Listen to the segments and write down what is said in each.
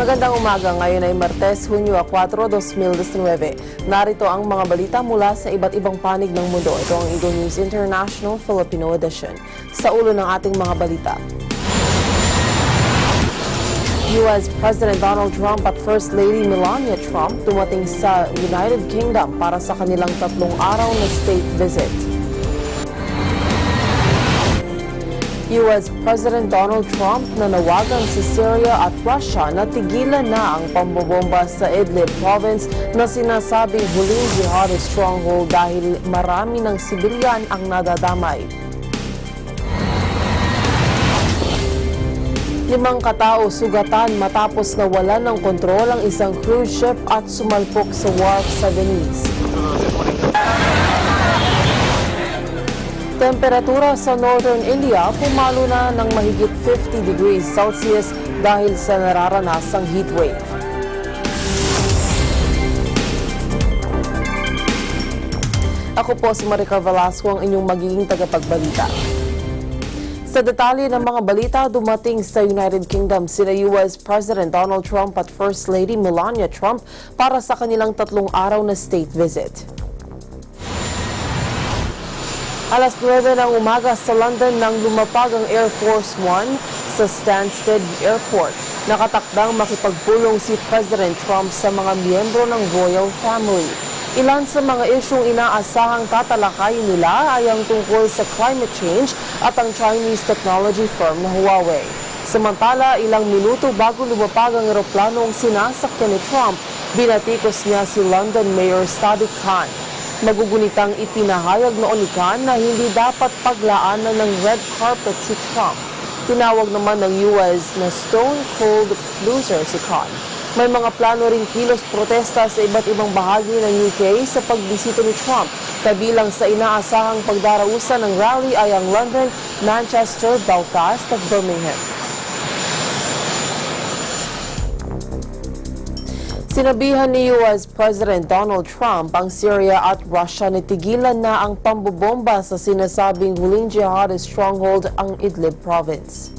Magandang umaga, ngayon ay Martes, Hunyo 4, 2019. Narito ang mga balita mula sa iba't ibang panig ng mundo. Ito ang Eagle News International Filipino Edition. Sa ulo ng ating mga balita. U.S. President Donald Trump at First Lady Melania Trump dumating sa United Kingdom para sa kanilang 3 araw na state visit. U.S. President Donald Trump nanawagan sa Syria at Russia na tigilan na ang pambobomba sa Idlib province na sinasabing huling jihadist stronghold dahil marami ng sibilyan ang nadadamay. 5 katao sugatan matapos nawalan ng kontrol ang isang cruise ship at sumalpok sa wharf sa Venice. Temperatura sa Northern India pumalo na ng mahigit 50 degrees Celsius dahil sa nararanasang heatwave. Ako po si Maricar Velasco, ang inyong magiging tagapagbalita. Sa detalye ng mga balita, dumating sa United Kingdom sina U.S. President Donald Trump at First Lady Melania Trump para sa kanilang 3 araw na state visit. Alas 9 ng umaga sa London nang lumapag ang Air Force One sa Stansted Airport. Nakatakdang makipagpulong si President Trump sa mga miyembro ng royal family. Ilan sa mga isyong inaasahang tatalakayin nila ay ang tungkol sa climate change at ang Chinese technology firm na Huawei. Samantala, ilang minuto bago lumapag ang eroplanong sinasakyan ni Trump, binatikos niya si London Mayor Sadiq Khan. Magugunitang ipinahayag noon ni Khan na hindi dapat paglaanan ng red carpet si Trump. Tinawag naman ng US na stone cold loser si Khan. May mga plano ring kilos protesta sa iba't ibang bahagi ng UK sa pagbisita ni Trump. Kabilang sa inaasahang pagdarausan ng rally ay ang London, Manchester, Belfast at Birmingham. Sinabihan ni U.S. President Donald Trump ang Syria at Russia na tigilan na ang pambobomba sa sinasabing huling jihadist stronghold ang Idlib province.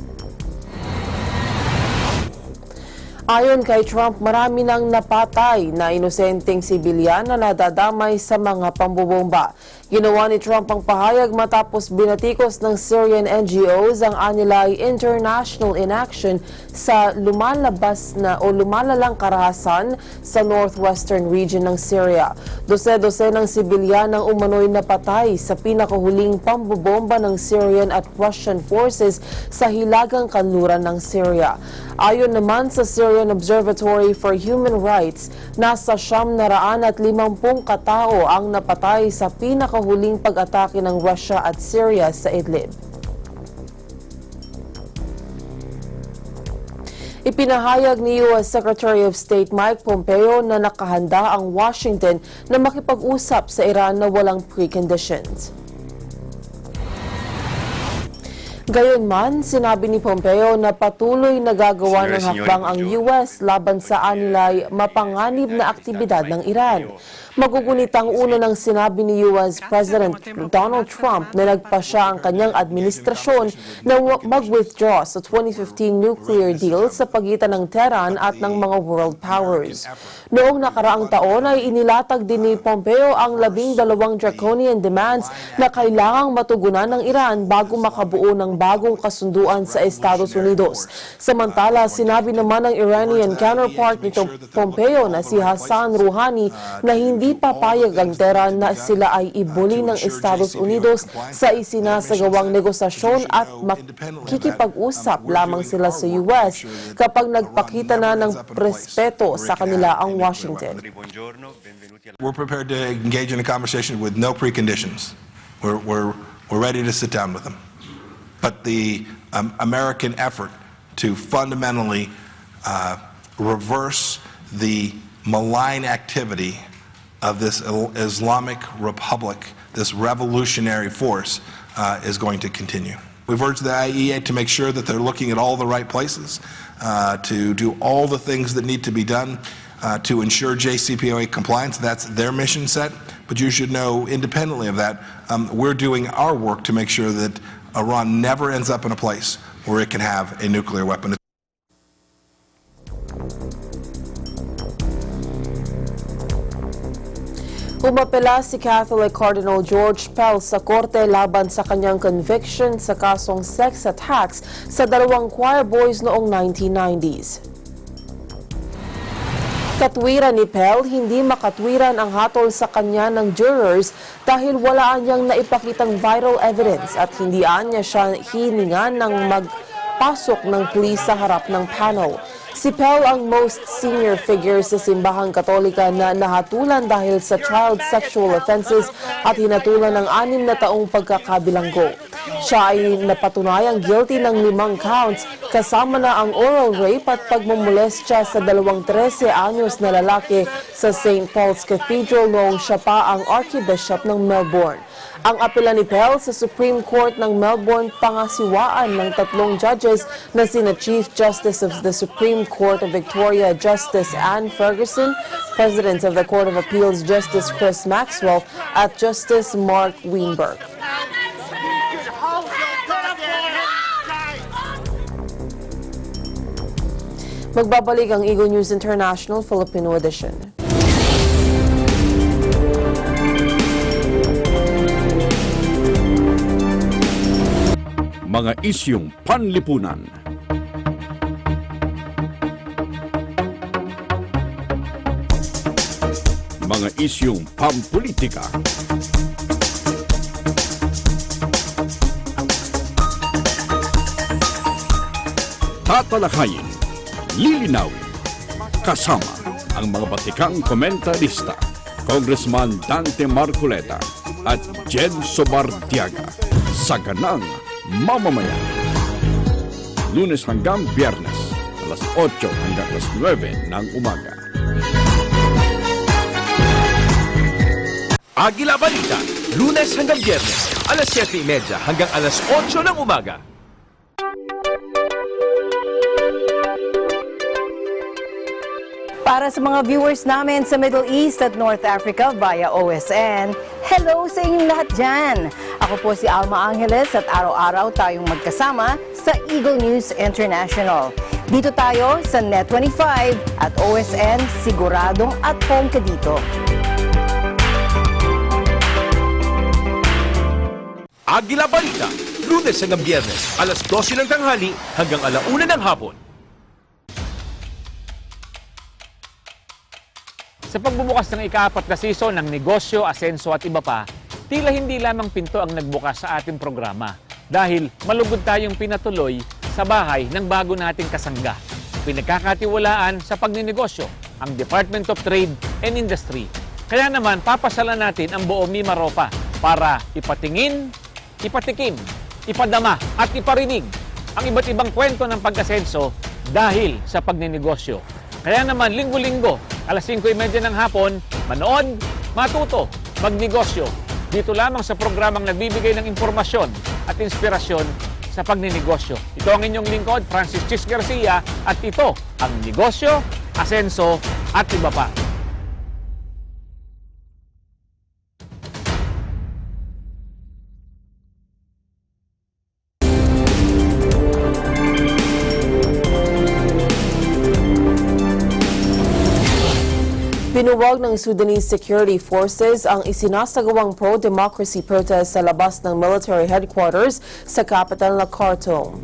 Ayon kay Trump, marami nang napatay na inosenteng sibilyan na nadadamay sa mga pambobomba. Ginawa ni Trump ang pahayag matapos binatikos ng Syrian NGOs ang anilay international inaction sa lumalalang karahasan sa northwestern region ng Syria. Dose-dose ng sibilyan ang umano'y napatay sa pinakahuling pambobomba ng Syrian at Russian forces sa hilagang kanluran ng Syria. Ayon naman sa Syrian Observatory for Human Rights, nasa 950 katao ang napatay sa pinakahuling pag-atake ng Russia at Syria sa Idlib. Ipinahayag ni U.S. Secretary of State Mike Pompeo na nakahanda ang Washington na makipag-usap sa Iran na walang preconditions. Gayunman, sinabi ni Pompeo na patuloy na gagawa ng hakbang ang U.S. laban sa anilay mapanganib na aktibidad ng Iran. Magugunitang una ng sinabi ni U.S. President Donald Trump na nagpasya ang kanyang administrasyon na mag-withdraw sa 2015 nuclear deal sa pagitan ng Tehran at ng mga world powers. Noong nakaraang taon ay inilatag din ni Pompeo ang 12 draconian demands na kailangang matugunan ng Iran bago makabuo ng bagong kasunduan sa Estados Unidos. Samantala, sinabi naman ng Iranian counterpart nito Pompeo na si Hassan Rouhani na hindi papayag ang Tehran na sila ay ibuli ng Estados Unidos sa isinasagawang negosasyon at makikipag-usap lamang sila sa US kapag nagpakita na ng respeto sa kanila ang Washington. We're prepared to engage in a conversation with no preconditions. We're ready to sit down with them. But the American effort to fundamentally reverse the malign activity of this Islamic Republic, this revolutionary force, is going to continue. We've urged the IAEA to make sure that they're looking at all the right places, to do all the things that need to be done to ensure JCPOA compliance. That's their mission set. But you should know, independently of that, we're doing our work to make sure that Iran never ends up in a place where it can have a nuclear weapon. Umapela si Catholic Cardinal George Pell sa korte laban sa kanyang conviction sa kasong sex attacks sa dalawang choir boys noong 1990s. Katwiran ni Pell, hindi makatwiran ang hatol sa kanya ng jurors dahil wala niyang naipakitang vital evidence at hindi niya siya hiningan ng magpasok ng pulis sa harap ng panel. Si Pell ang most senior figure sa simbahang katolika na nahatulan dahil sa child sexual offenses at hinatulan ng 6 na taong pagkakabilanggo. Siya ay napatunayang guilty ng 5 counts kasama na ang oral rape at pagmumolestya sa 13 anyos na lalaki sa St. Paul's Cathedral noong siya pa ang Archbishop ng Melbourne. Ang apela ni Pell sa Supreme Court ng Melbourne pangasiwaan ng 3 judges na sina Chief Justice of the Supreme Court of Victoria Justice Anne Ferguson, President of the Court of Appeals Justice Chris Maxwell at Justice Mark Weinberg. Magbabalik ang Eagle News International Filipino Edition. Mga isyung panlipunan. Mga isyung pampolitika. Tatalakayin, lilinawin, kasama ang mga batikang komentarista, Congressman Dante Marcoleta at Jen Sobartiaga sa ganang mamamayan. Lunes hanggang Biyernes, alas 8 hanggang alas 9 ng umaga. Agila Balita, Lunes hanggang Biyernes, alas 7:30 hanggang alas 8 ng umaga. Para sa mga viewers namin sa Middle East at North Africa via OSN, hello sa inyong lahat dyan! Ako po si Alma Angeles at araw-araw tayong magkasama sa Eagle News International. Dito tayo sa Net25 at OSN, siguradong at home ka dito. Agila Balita, Lunes hanggang Biyernes, alas 12 ng tanghali hanggang alauna ng hapon. Sa pagbubukas ng ika-4 na season ng negosyo, asenso at iba pa, tila hindi lamang pinto ang nagbukas sa ating programa dahil malugod tayong pinatuloy sa bahay ng bago nating kasangga. Pinagkakatiwalaan sa pagninegosyo ang Department of Trade and Industry. Kaya naman papasalan natin ang buo Mimaropa para ipatingin, ipatikim, ipadama at iparinig ang iba't ibang kwento ng pag-asenso dahil sa pagninegosyo. Kaya naman, linggo-linggo, alas 5:30 ng hapon, manood, matuto, magnegosyo. Dito lamang sa programang nagbibigay ng impormasyon at inspirasyon sa pagninegosyo. Ito ang inyong lingkod, Francis Chis Garcia, at ito ang negosyo, asenso at iba pa. Binuwag ng Sudanese security forces ang isinasagawang pro-democracy protest sa labas ng military headquarters sa capital na Khartoum.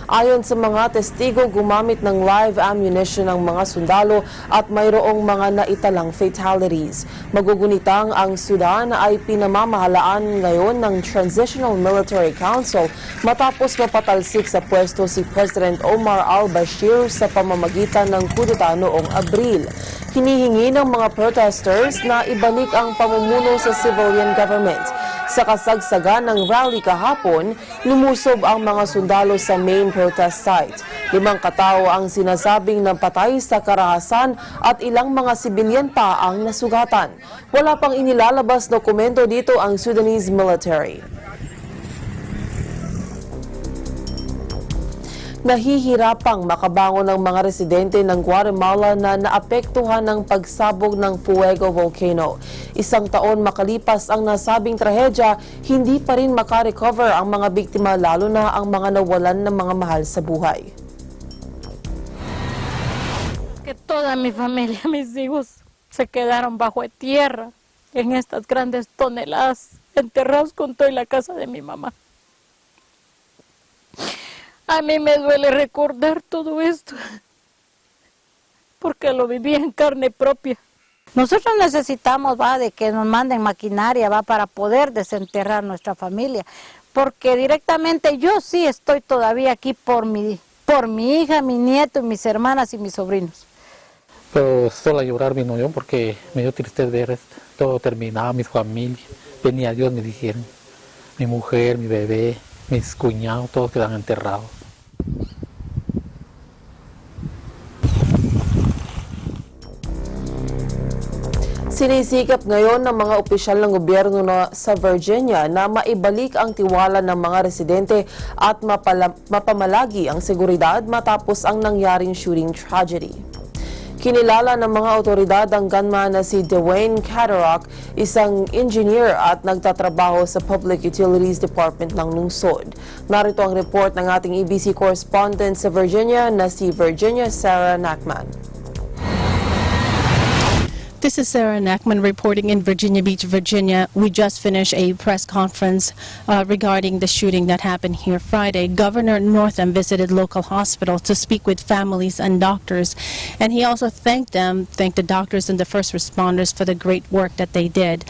Ayon sa mga testigo, gumamit ng live ammunition ng mga sundalo at mayroong mga naitalang fatalities. Magugunitang ang Sudan ay pinamamahalaan ngayon ng Transitional Military Council matapos mapatalsik sa pwesto si President Omar al-Bashir sa pamamagitan ng kudeta noong Abril. Hinihingi ng mga protesters na ibalik ang pamumuno sa civilian government. Sa kasagsagan ng rally kahapon, lumusob ang mga sundalo sa main protest site. 5 katao ang sinasabing napatay sa karahasan at ilang mga sibilyan pa ang nasugatan. Wala pang inilalabas dokumento dito ang Sudanese military. Nahihirapang makabangon ng mga residente ng Guatemala na naapektuhan ng pagsabog ng Fuego Volcano. 1 taon makalipas ang nasabing trahedya, hindi pa rin makarecover ang mga biktima lalo na ang mga nawalan ng mga mahal sa buhay. Que toda mi familia, mis hijos, se quedaron bajo tierra en estas grandes toneladas, enterrados con toda la casa de mi mamá. A mí me duele recordar todo esto, porque lo viví en carne propia. Nosotros necesitamos de que nos manden maquinaria para poder desenterrar nuestra familia, porque directamente yo sí estoy todavía aquí por mi hija, mi nieto, mis hermanas y mis sobrinos. Pero solo a llorar vino yo porque me dio tristeza ver todo terminado, mi familia. Venía Dios, me dijeron. Mi mujer, mi bebé, mis cuñados, todos quedan enterrados. Sinisikap ngayon ng mga opisyal ng gobyerno sa Virginia na maibalik ang tiwala ng mga residente at mapamalagi ang seguridad matapos ang nangyaring shooting tragedy. Kinilala ng mga otoridad ang gunman na si Dwayne Cataract, isang engineer at nagtatrabaho sa Public Utilities Department ng lungsod. Narito ang report ng ating ABC correspondent sa Virginia na si Virginia Sarah Nachman. This is Sarah Nachman reporting in Virginia Beach, Virginia. We just finished a press conference regarding the shooting that happened here Friday. Governor Northam visited local hospitals to speak with families and doctors, and he also thanked the doctors and the first responders for the great work that they did.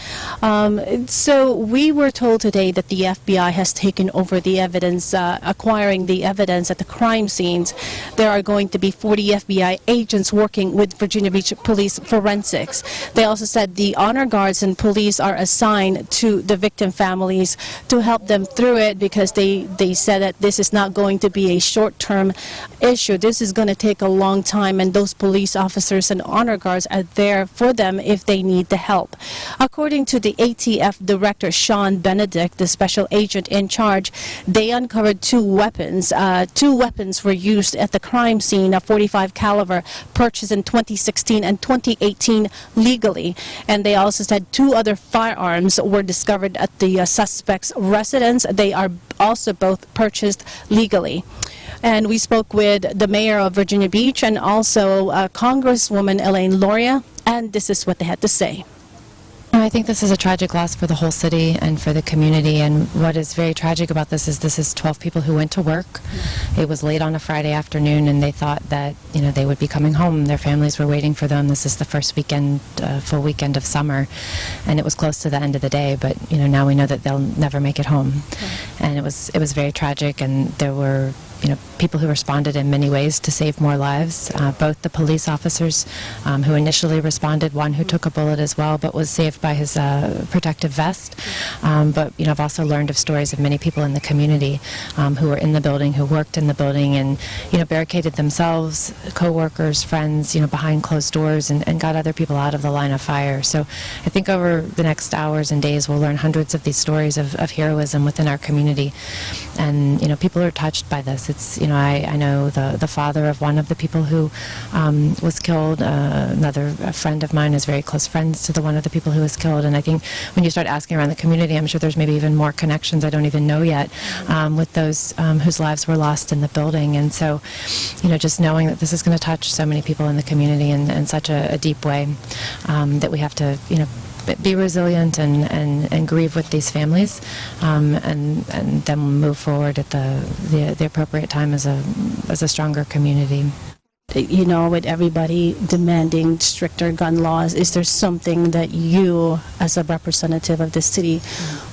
So we were told today that the FBI has taken over the evidence, acquiring the evidence at the crime scenes. There are going to be 40 FBI agents working with Virginia Beach Police Forensics. They also said the honor guards and police are assigned to the victim families to help them through it, because they said that this is not going to be a short-term issue. This is going to take a long time, and those police officers and honor guards are there for them if they need the help. According to the ATF director, Sean Benedict, the special agent in charge, they uncovered two weapons. Two weapons were used at the crime scene, a .45 caliber purchased in 2016 and 2018 legally. And they also said two other firearms were discovered at the suspect's residence. They are also both purchased legally. And we spoke with the mayor of Virginia Beach and also Congresswoman Elaine Loria, and this is what they had to say. I think this is a tragic loss for the whole city and for the community, and what is very tragic about this is 12 people who went to work. It was late on a Friday afternoon, and they thought that they would be coming home. Their families were waiting for them. This is the first weekend, full weekend of summer, and it was close to the end of the day, but now we know that they'll never make it home. And it was very tragic, and there were people who responded in many ways to save more lives. Both the police officers who initially responded, one who took a bullet as well, but was saved by his protective vest. But I've also learned of stories of many people in the community who were in the building, who worked in the building, and barricaded themselves, co-workers, friends, behind closed doors, and got other people out of the line of fire. So I think over the next hours and days we'll learn hundreds of these stories of heroism within our community, and people are touched by this. It's I know the father of one of the people who was killed. Another friend of mine is very close friends to one of the people who was killed, and I think when you start asking around the community, I'm sure there's maybe even more connections I don't even know yet with those whose lives were lost in the building. And so just knowing that this is going to touch so many people in the community in such a deep way, that we have to be resilient and grieve with these families, and then move forward at the appropriate time as a stronger community. With everybody demanding stricter gun laws, is there something that you, as a representative of the city,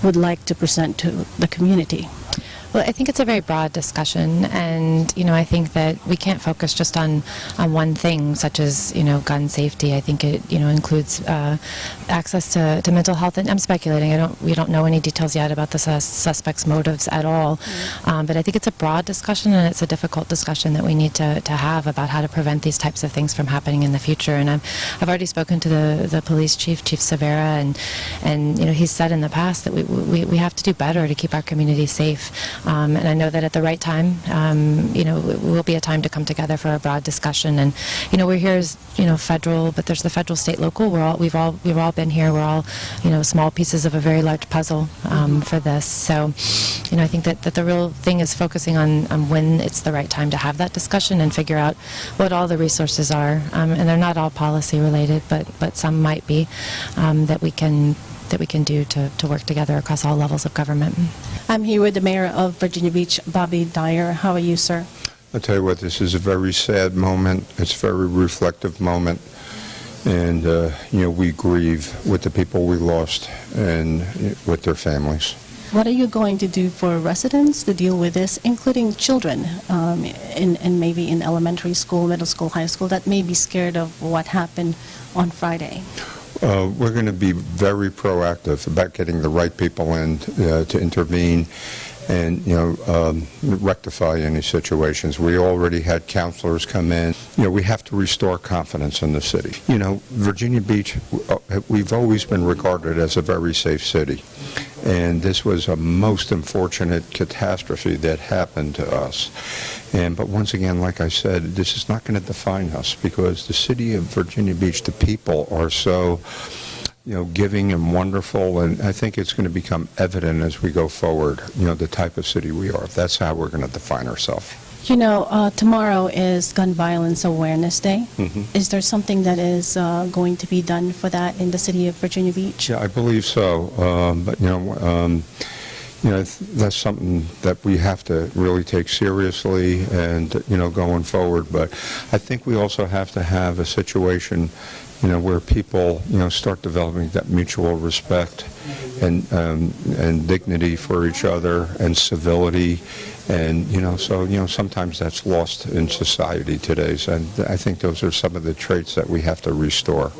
would like to present to the community? Well, I think it's a very broad discussion, and I think that we can't focus just on one thing, such as gun safety. I think it includes access to mental health, and I'm speculating. We don't know any details yet about the suspect's motives at all, but I think it's a broad discussion, and it's a difficult discussion that we need to have about how to prevent these types of things from happening in the future. And I've already spoken to the police chief, Chief Severa, and he's said in the past that we have to do better to keep our community safe. And I know that at the right time, it will be a time to come together for a broad discussion. And we're here as federal, but there's the federal, state, local. We've all been here. We're all small pieces of a very large puzzle for this. So I think that the real thing is focusing on when it's the right time to have that discussion and figure out what all the resources are. And they're not all policy related, but some might be that we can do to work together across all levels of government. I'm here with the mayor of Virginia Beach, Bobby Dyer. How are you, sir? I'll tell you what, this is a very sad moment. It's a very reflective moment. And, we grieve with the people we lost and with their families. What are you going to do for residents to deal with this, including children and maybe in elementary school, middle school, high school, that may be scared of what happened on Friday? We're going to be very proactive about getting the right people in to intervene and rectify any situations. We already had counselors come in. We have to restore confidence in the city. Virginia Beach, we've always been regarded as a very safe city, and this was a most unfortunate catastrophe that happened to us. But once again, like I said, this is not going to define us, because the city of Virginia Beach, the people are so giving and wonderful, and I think it's going to become evident as we go forward, the type of city we are. That's how we're going to define ourselves. Tomorrow is Gun Violence Awareness Day. Mm-hmm. Is there something that is going to be done for that in the city of Virginia Beach? Yeah, I believe so. That's something that we have to really take seriously and, going forward. But I think we also have to have a situation where people, start developing that mutual respect and dignity for each other and civility. And, sometimes that's lost in society today. And I think those are some of the traits that we have to restore.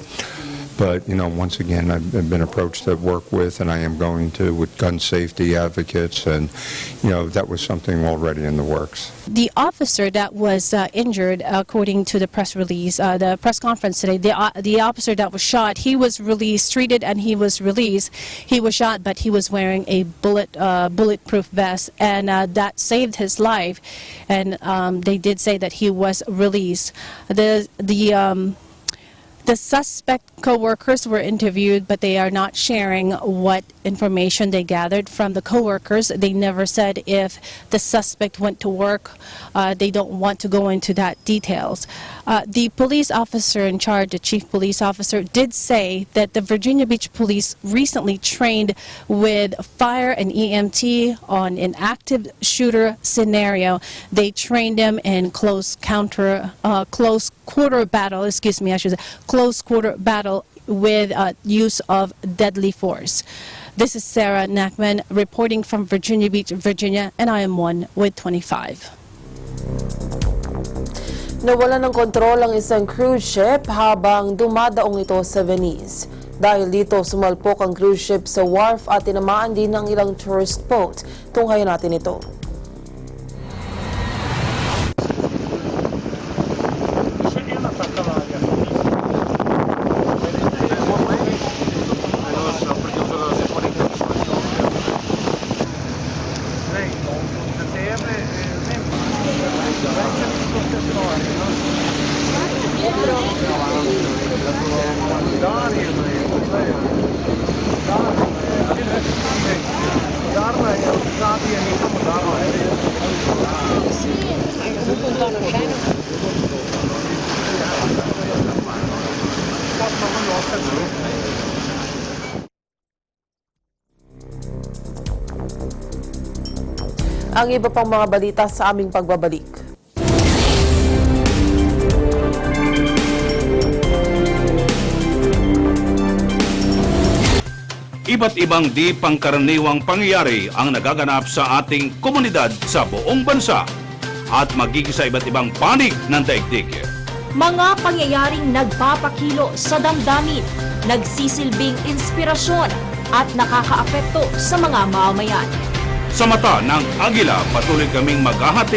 But, once again, I've been approached to work with, and I am going to, with gun safety advocates, and, that was something already in the works. The officer that was injured, according to the press release, the press conference today, the officer that was shot, he was released, treated, and he was released. He was shot, but he was wearing a bulletproof vest, and that saved his life. And they did say that he was released. The suspect co-workers were interviewed, but they are not sharing what information they gathered from the co-workers. They never said if the suspect went to work. They don't want to go into that details. The police officer in charge, the chief police officer, did say that the Virginia Beach Police recently trained with fire and EMT on an active shooter scenario. They trained them in close quarter battle with use of deadly force. This is Sarah Nachman reporting from Virginia Beach, Virginia, and I am one with 25. Nawala ng kontrol ang isang cruise ship habang dumadaong ito sa Venice. Dahil dito, sumalpok ang cruise ship sa wharf at tinamaan din ng ilang tourist boat. Tunghayan natin ito. Ang iba pang mga balita sa aming pagbabalik. Iba't ibang di pangkaraniwang pangyayari ang nagaganap sa ating komunidad sa buong bansa at magiging sa iba't ibang panig ng daigdig. Mga pangyayaring nagpapakilo sa damdamin, nagsisilbing inspirasyon at nakakaapekto sa mga mamamayan. Sa mata ng Agila, patuloy kaming maghahati